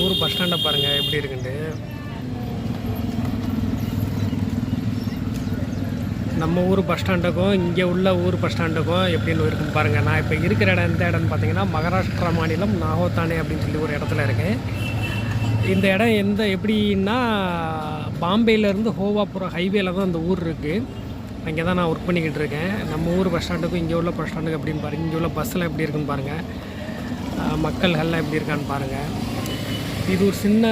ஊர் பஸ் ஸ்டாண்டை பாருங்கள் எப்படி இருக்குன்ட்டு. நம்ம ஊர் பஸ் ஸ்டாண்டுக்கும் இங்கே உள்ள ஊர் பஸ் ஸ்டாண்டுக்கும் எப்படின்னு இருக்குன்னு பாருங்கள். நான் இப்போ இருக்கிற இடம் எந்த இடம்னு பார்த்தீங்கன்னா மகாராஷ்டிரா மாநிலம் நாகோத்தானே அப்படின்னு சொல்லி ஒரு இடத்துல இருக்கேன். இந்த இடம் எப்படின்னா பாம்பேலேருந்து ஹோவா போகிற ஹைவேல தான் அந்த ஊர் இருக்குது. அங்கே தான் நான் ஒர்க் பண்ணிக்கிட்டு இருக்கேன். நம்ம ஊர் பஸ் ஸ்டாண்டுக்கும் இங்கே உள்ள பஸ் ஸ்டாண்டுக்கு எப்படின்னு பாருங்கள். இங்கே உள்ள பஸ்ஸெல்லாம் எப்படி இருக்குன்னு பாருங்கள். மக்கள்கள்லாம் எப்படி இருக்கான்னு பாருங்கள். இது ஒரு சின்ன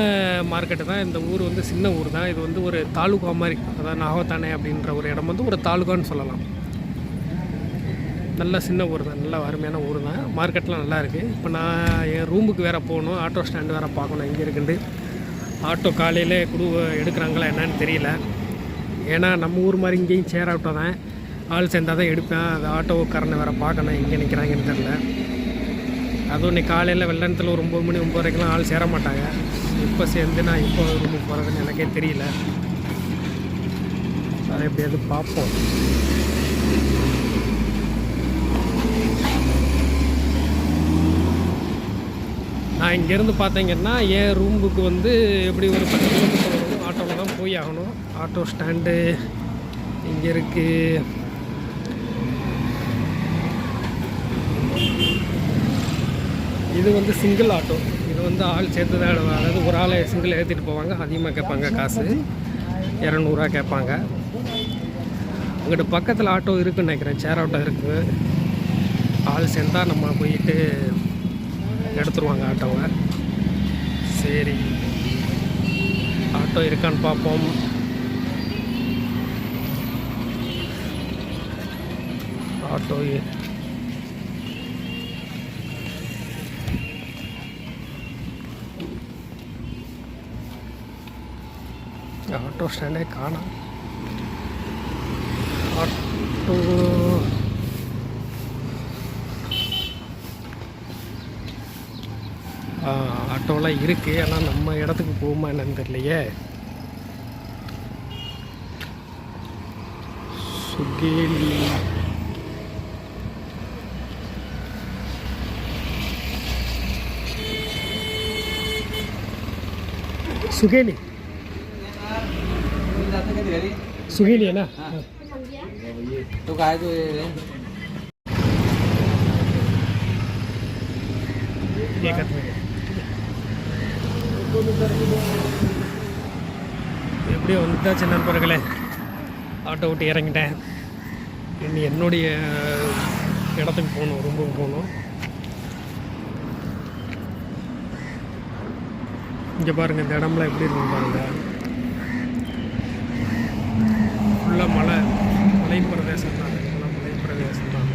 மார்க்கெட்டு தான். இந்த ஊர் சின்ன ஊர் தான். இது ஒரு தாலுகா மாதிரி, அதாவது நாகோத்தானே அப்படின்ற ஒரு இடம் ஒரு தாலுகான்னு சொல்லலாம். நல்ல சின்ன ஊர் தான், நல்ல அருமையான ஊர் தான். மார்க்கெட்லாம் நல்லா இருக்குது. இப்போ நான் என் ரூமுக்கு வேறு போகணும், ஆட்டோ ஸ்டாண்டு வேறு பார்க்கணும் எங்கே இருக்குண்டு. ஆட்டோ காலையில் எடுக்கிறாங்களா என்னன்னு தெரியல. ஏன்னா நம்ம ஊர் மாதிரி இங்கேயும் சேர் ஆட்டோ தான், ஆள் சேர்ந்தால் தான் எடுப்பேன். அது ஆட்டோக்காரனை வேறு பார்க்கணும் எங்கே நிற்கிறாங்கன்னு தெரில. அதுவும் இன்றைக்கி காலையில் வெள்ளத்தில் ஒரு 9 மணி 9:30க்கெலாம் ஆள் சேர மாட்டாங்க. இப்போ சேர்ந்து நான் இப்போ ரூமுக்கு போகிறதுன்னு எனக்கே தெரியல. அதை எப்படியாவது பார்ப்போம். நான் இங்கேருந்து பார்த்தீங்கன்னா என் ரூமுக்கு எப்படி ஒரு 10 கிலோமீட்டர் வரும். ஆட்டோவில் தான் போய் ஆகணும். ஆட்டோ ஸ்டாண்டு இங்கே இருக்குது. இது சிங்கிள் ஆட்டோ. இது ஆள் சேர்த்து தான், அதாவது ஒரு ஆளை சிங்கிள் ஏற்றிட்டு போவாங்க. அதிகமாக கேட்பாங்க காசு, 200 கேட்பாங்க. அங்கிட்ட பக்கத்தில் ஆட்டோ இருக்குதுன்னு நினைக்கிறேன், சேர் ஆட்டோ இருக்குது. ஆள் சேர்ந்தால் நம்ம போயிட்டு எடுத்துருவாங்க ஆட்டோவை. சரி, ஆட்டோ இருக்கான்னு பார்ப்போம். ஆட்டோ ஆட்டோ ஸ்டாண்டே காணோம். ஆட்டோ ஆட்டோலாம் இருக்குது. ஆனால் நம்ம இடத்துக்கு போகுமா என்னன்னு தெரியலையே. சுகேலி सुगेली सुगेली है ना? तो काय तो எப்படியோ வந்தாச்சு நண்பர்களே. ஆட்டோ விட்டு இறங்கிட்டேன். இனி என்னுடைய இடத்துக்கு போகணும், ரூமுக்கு போகணும். இங்கே பாருங்கள், இந்த இடம்லாம் எப்படி இருக்குன்னு பாருங்கள். ஃபுல்லாக மலை பிரதேசம் தான். ஃபுல்லாக மலை பிரதேசம் தான்.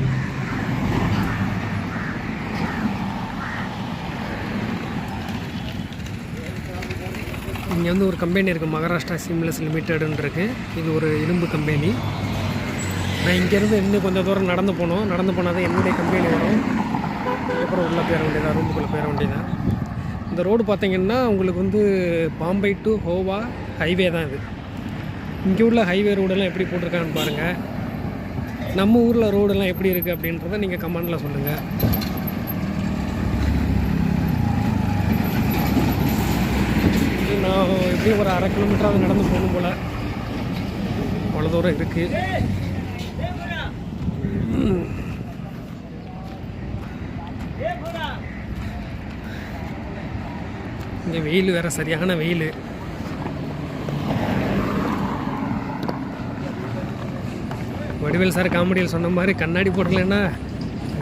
இங்கே ஒரு கம்பெனி இருக்குது, மகாராஷ்டிரா சீம்லெஸ் லிமிட்டெடுன்னு இருக்குது. இது ஒரு இரும்பு கம்பெனி. நான் இங்கேருந்து இன்னும் கொஞ்சம் தூரம் நடந்து போனோம். நடந்து போனால் தான் என்னுடைய கம்பெனி வரும். அப்புறம் உள்ளே போயிட வேண்டியதான், ரூமுக்குள்ளே போயிட வேண்டியதான். இந்த ரோடு பார்த்திங்கன்னா உங்களுக்கு பாம்பே டு ஹோவா ஹைவே தான் இது. இங்கே உள்ள ஹைவே ரோடெல்லாம் எப்படி போட்டிருக்கான்னு பாருங்கள். நம்ம ஊரில் ரோடெல்லாம் எப்படி இருக்குது அப்படின்றத நீங்கள் கமெண்டில் சொல்லுங்கள். நான் எப்படியும் ஒரு 1/2 கிலோமீட்டராவது நடந்து போகணும் போல். அவ்வளோ தூரம் இருக்குது. இங்கே வெயில் வேறு, சரியான வெயில். வடிவேல் சார் காமெடியில் சொன்ன மாதிரி கண்ணாடி போடலைன்னா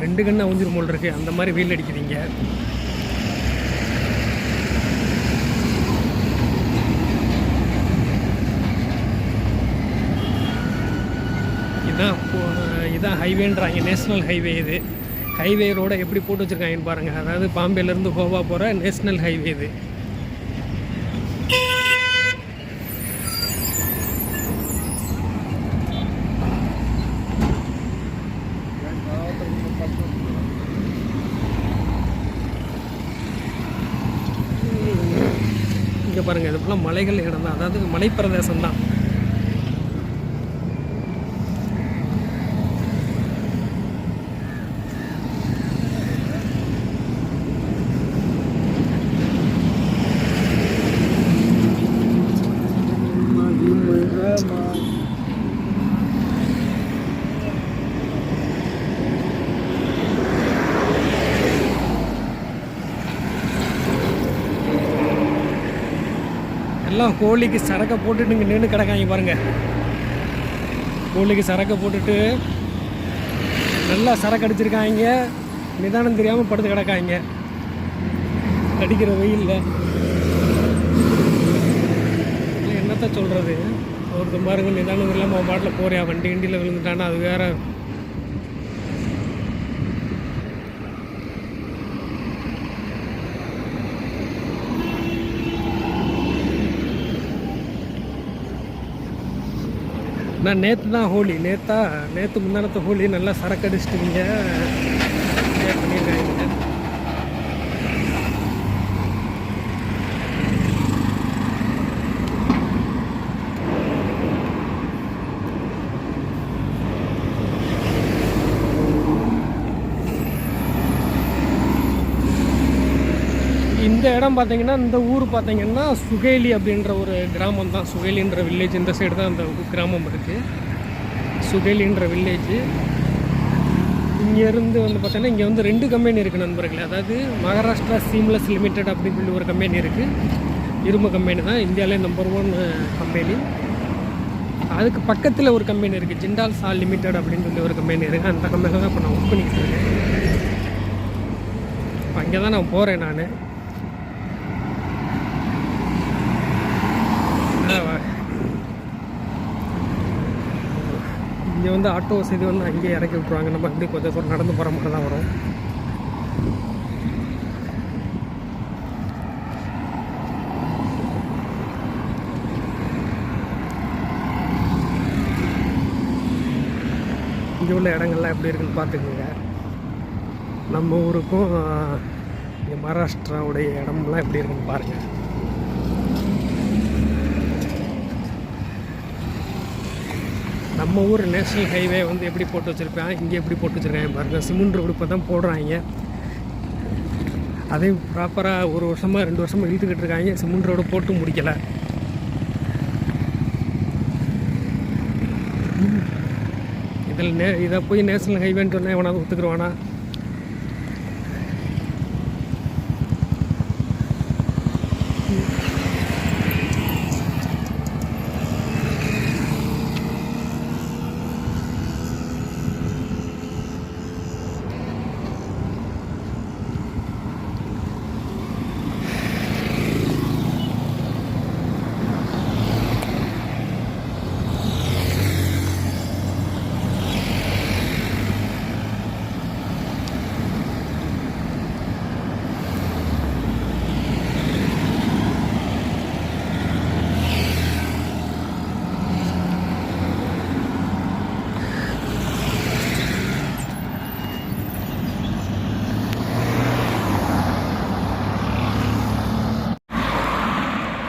2 கண்ணு அவுஞ்சிரும் போல் இருக்குது. அந்த மாதிரி வெயில் அடிக்குதுங்க. இதுதான் ஹைவேன்றாங்க, நேஷ்னல் ஹைவே. இது ஹைவே ரோடை எப்படி போட்டு வச்சுருக்காங்கன்னு பாருங்கள். அதாவது பாம்பேலேருந்து கோவா போகிற நேஷ்னல் ஹைவே இது. இங்கே பாருங்கள், இது ஃபுல்லாக மலைகள் இடம் தான், அதாவது மலைப்பிரதேசம் தான். எல்லாம் ஹோலிக்கு சரக்கை போட்டுட்டு இங்கே நின்று கிடக்காங்க பாருங்கள். ஹோலிக்கு சரக்கை போட்டுட்டு நல்லா சரக்கு அடிச்சிருக்காங்க. நிதானம் தெரியாமல் படுத்து கிடக்காங்க அடிக்கிற வெயிலில். என்னத்த சொல்கிறது, ஒருத்தர் பாருங்க நிதானம் இல்லாமல் அவன் பாட்டில் போறியா, வண்டி வண்டியில் விழுந்துட்டானா அது வேறு. நான் நேற்று தான் ஹோலி, நேற்று முந்தானத்து ஹோலி நல்லா சரக்கு அடிச்சிட்டுங்க பண்ணியிருக்காங்க. இந்த இடம் பார்த்தீங்கன்னா, இந்த ஊர் பார்த்தீங்கன்னா சுகேலி அப்படின்ற ஒரு கிராமம் தான். சுகேலின்ற வில்லேஜ் இந்த சைடு தான் அந்த கிராமம் இருக்குது. சுகேலின்ற வில்லேஜ். இங்கேருந்து வந்து பார்த்தீங்கன்னா இங்கே வந்து 2 கம்பெனி இருக்குது நண்பர்களே. அதாவது மகாராஷ்டிரா சீம்லெஸ் லிமிடெட் அப்படின்னு சொல்லி ஒரு கம்பெனி இருக்குது. இரும்பு கம்பெனி தான், இந்தியாவிலே நம்பர் 1 கம்பெனி. அதுக்கு பக்கத்தில் ஒரு கம்பெனி இருக்குது, ஜிண்டால் சால் லிமிடெட் அப்படின்னு சொல்லி ஒரு கம்பெனி இருக்குது. அந்த கம்பெனியில் தான் இப்போ நான் ஒர்க் பண்ணிக்கிட்டு இருக்கேன். இப்போ அங்கே தான் நான் போகிறேன். நான் இங்கே வந்து ஆட்டோ வசதி வந்து அங்கேயே இறக்கி விட்ருவாங்க. நம்ம அப்படி கொஞ்சம் தூரம் நடந்து போகிற மாதிரி தான் வரும். இங்கே உள்ள இடங்கள்லாம் எப்படி இருக்குன்னு பார்த்துக்கோங்க. நம்ம ஊருக்கும் இங்கே மகாராஷ்டிராவுடைய இடம்லாம் எப்படி இருக்குன்னு பாருங்கள். நம்ம ஊர் நேஷ்னல் ஹைவே வந்து எப்படி போட்டு வச்சுருப்பேன், இங்கே எப்படி போட்டு வச்சுருக்காங்க பாருங்கள். சிமெண்ட் ரோடு இப்போ தான் போடுறாங்க. அதையும் ப்ராப்பராக 1 வருஷமாக 2 வருஷமாக இழுத்துக்கிட்டு இருக்காங்க. சிமெண்ட் ரோடு போட்டு முடிக்கலை. இதில் இதை போய் நேஷ்னல் ஹைவேன்னு சொன்னால் எவனாவது ஒத்துக்குருவானா?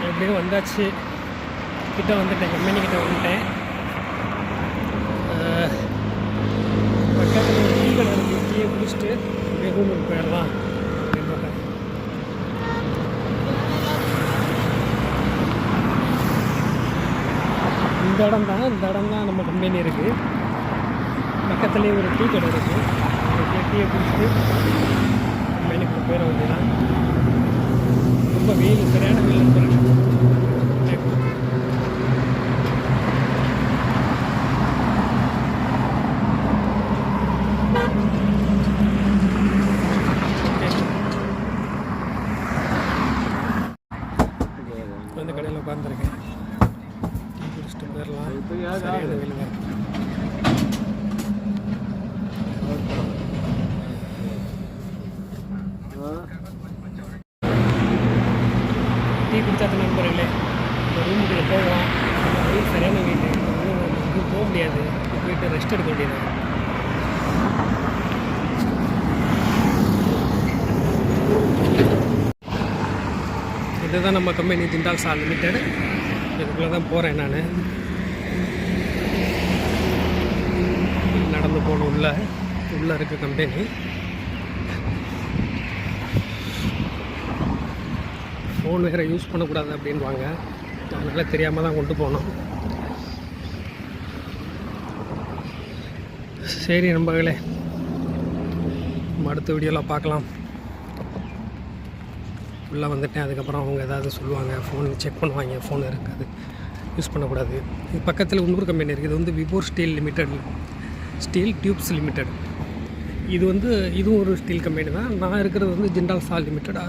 எப்படியும் வந்தாச்சு, கிட்ட வந்துட்டேன், கம்பெனி கிட்ட வந்துட்டேன். பக்கத்தில் ஒரு டீ கடை இருக்குது, டீயை குடிச்சிட்டு அப்படியே ரூமுக்கு போயிடலாம் அப்படின்னு பார்த்தேன். இந்த இடம் தான் நம்ம கம்பெனி இருக்குது. பக்கத்துலேயே ஒரு டீ கடை இருக்குது. டீயை குடிச்சிட்டு கம்பெனிக்கு போயிட வேண்டியதான். ரொம்ப வெயில், சரியான வெயில் இருக்குது. இந்த கடையில் உட்காந்துருக்கேன், டீ குடிச்சிட்டு போயிடலாம். சரியான வெயில் தான். டீ குடிச்சாத நண்பர்களே, இந்த ரூமுக்குள்ளே போகலாம். வெயில் சரியான வெயில், எதுவும் போக முடியாது. போயிட்டு ரெஸ்ட் எடுக்க வேண்டியது. இதுதான் நம்ம கம்பெனி, ஜிண்டால் சால் லிமிடெட். இதுக்குள்ளே தான் போகிறேன் நான். நடந்து போகணும். உள்ளே இருக்க கம்பெனி. ஃபோன் வேறு யூஸ் பண்ணக்கூடாது அப்படின்வாங்க, அதனால் தெரியாமல் தான் கொண்டு போனோம். சரி நண்பர்களே, நம்ம அடுத்த வீடியோவில் பார்க்கலாம். உள்ளே வந்துட்டேன். அதுக்கப்புறம் அவங்க ஏதாவது சொல்லுவாங்க, ஃபோன் செக் பண்ணுவாங்க, ஃபோன் இருக்காது, யூஸ் பண்ணக்கூடாது. இது பக்கத்தில் இன்னொரு கம்பெனி இருக்குது. இது வந்து Vibhor steel limited, steel tubes limited. இது வந்து இதுவும் ஒரு ஸ்டீல் கம்பெனி தான். நான் இருக்கிறது வந்து ஜிண்டால் சால் லிமிடெட்.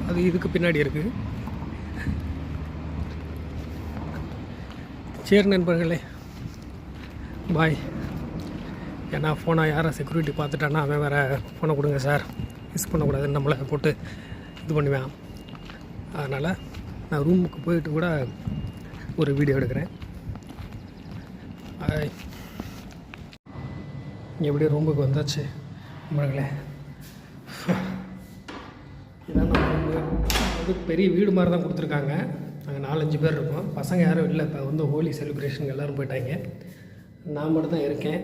அது இதுக்கு பின்னாடி இருக்குது. சரி நண்பர்களே, பாய். ஏன்னா ஃபோனை யாரை செக்யூரிட்டி பார்த்துட்டான்னா அவன் வேறு ஃபோனை கொடுங்க சார், யூஸ் பண்ணக்கூடாதுன்னு நம்மளை போட்டு இது பண்ணுவேன். அதனால் நான் ரூமுக்கு போயிட்டு கூட ஒரு வீடியோ எடுக்கிறேன். எப்படி ரூமுக்கு வந்தாச்சு நண்பர்களே. இதான் நம்ம ரூமு. வந்து பெரிய வீடு மாதிரி தான் கொடுத்துருக்காங்க. நாங்கள் 4-5 பேர் இருக்கோம். பசங்க யாரும் இல்லை. இப்போ வந்து ஹோலி செலிப்ரேஷன் எல்லோரும் போயிட்டாங்க. நான் மட்டும் தான் இருக்கேன்.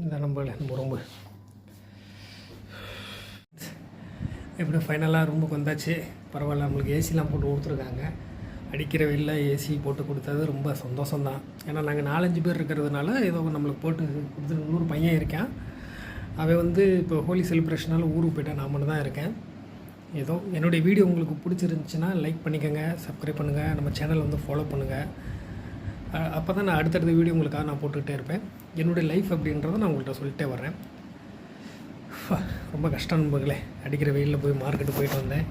இந்த நம்ம ரொம்ப எப்படி ஃபைனலாக ரூமுக்கு வந்தாச்சு. பரவாயில்ல, நம்மளுக்கு ஏசிலாம் போட்டு கொடுத்துருக்காங்க. அடிக்கிற வெயில்ல ஏசி போட்டு கொடுத்தது ரொம்ப சந்தோஷம்தான். ஏன்னா நாங்கள் 4-5 பேர் இருக்கிறதுனால ஏதோ நம்மளுக்கு போட்டு கொடுத்து. இன்னொரு பையன் இருக்கேன். அவன் வந்து இப்போ ஹோலி செலிப்ரேஷனால் ஊருக்கு போயிட்டான். நான் மட்டும் தான் இருக்கேன். ஏதோ என்னுடைய வீடியோ உங்களுக்கு பிடிச்சிருந்துச்சின்னா லைக் பண்ணிக்கோங்க, சப்ஸ்கிரைப் பண்ணுங்கள், நம்ம சேனலை வந்து ஃபாலோ பண்ணுங்கள். அப்போ தான் நான் அடுத்தடுத்த வீடியோ உங்களுக்காக நான் போட்டுக்கிட்டே இருப்பேன். என்னுடைய லைஃப் அப்படின்றத நான் உங்கள்கிட்ட சொல்லிட்டே வரேன். ரொம்ப கஷ்டம் நண்பர்களே. அடிக்கிற வெயிலில் போய் மார்க்கெட்டு போயிட்டு வந்தேன்.